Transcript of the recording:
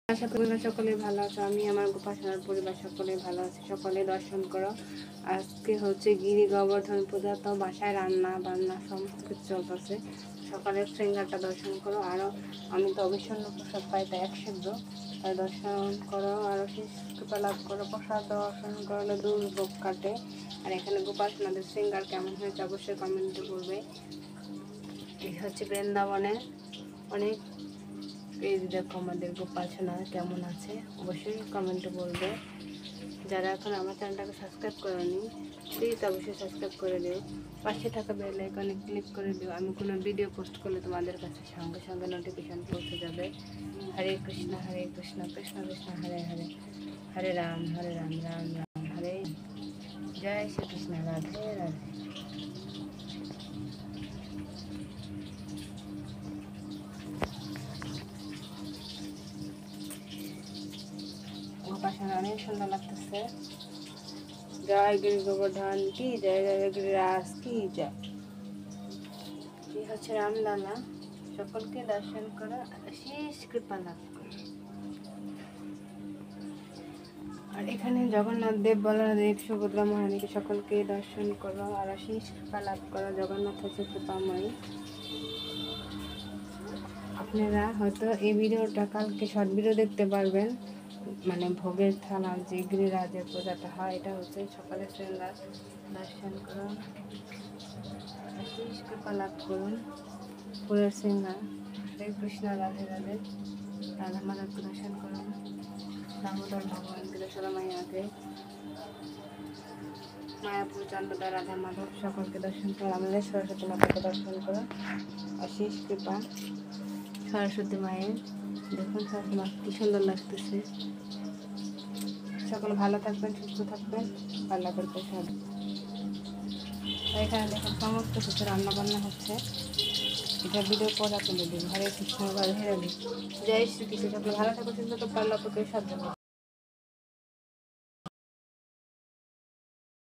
আশা করি সকলে ভালো আছো। আমি আমার গোপালনার পরিবার সকলে ভালো আছি। সকলে দর্শন করো। আজকে হচ্ছে গিরি গোবর্ধন পূজা, তো বাসায় রান্না বান্না সমস্ত কিছু চলতেছে। সকালের শৃঙ্গারটা দর্শন করো। আরও আমি তো অবিচ্ছন্ন প্রসাদ পাই, তাই একসেদ্ধ, তাই দর্শন করো। আরও শেষ কৃপা লাভ করো। প্রসাদ দর্শন করলে দুর্ভোগ কাটে। আর এখানে গোপালনাদের শৃঙ্গার কেমন হয়েছে অবশ্যই কমেন্টে করবে। এই হচ্ছে বৃন্দাবনে অনেক এই দেখো আমাদের গোপাল সোনা কেমন আছে অবশ্যই কমেন্টে বলবে। যারা এখন আমার চ্যানেলটাকে সাবস্ক্রাইব করেনি প্লিজ অবশ্যই সাবস্ক্রাইব করে দিও। পাশে থাকা বেল আইকনে ক্লিক করে দিও। আমি কোনো ভিডিও পোস্ট করলে তোমাদের কাছে সঙ্গে সঙ্গে নোটিফিকেশন পৌঁছে যাবে। হরে কৃষ্ণ কৃষ্ণ কৃষ্ণ হরে হরে, হরে রাম রাম রাম হরে। জয় শ্রীকৃষ্ণ, রাধে রাধে। গোপালনা অনেক সুন্দর লাগতেছে। জয় গিরি গোবর্ধন কি জয়, জয় গিরিরাজ কি জয়। এই হচ্ছে রামলালা। সকলকে দর্শন করো, শেষ কৃপা লাভ করো। আর এখানে জগন্নাথ দেব, বলরাম, সুভদ্রা মহারানীকে সকলকে দর্শন করো আর শেষ কৃপা লাভ করো। জগন্নাথ হচ্ছে কৃপাময়ী। আপনারা হয়তো এই ভিডিওটা কালকে শর্ট ভিডিও দেখতে পারবেন। মানে ভোগের থালা যে গিরিরাজের পূজাটা হয়, এটা হচ্ছে সকালে শৃঙ্গার দর্শন করুন, শেষ কৃপা লাভ করুন। ফুলের শৃঙ্গার। হরে কৃষ্ণ, রাধে রাধে। রাধা মাধবকে দর্শন করুন, দামোদর ভগবানকে, যশোদা মাইয়াকে, মায়াপুর চন্দ্রদা, রাধা মাধব সকলকে দর্শন করুন। আমাদের সরস্বতী মাতাকে দর্শন করুন, অশেষ কৃপা সরস্বতী মায়ের। দেখুন সরস্বতী মা কি সুন্দর লাগতেছে। সকলে ভালো থাকবেন, সুস্থ থাকবেন, আল্লাহ করতে সব। এখানে দেখুন সমস্ত কিছু রান্না বান্না হচ্ছে। এটা ভিডিও পড়া তুলে দিন। হরে কৃষ্ণ, রাধে রাধে। জয় শ্রীকৃষ্ণ। সকলে ভালো থাকবেন, সুস্থ থাকবেন, আল্লাহ করতে সব।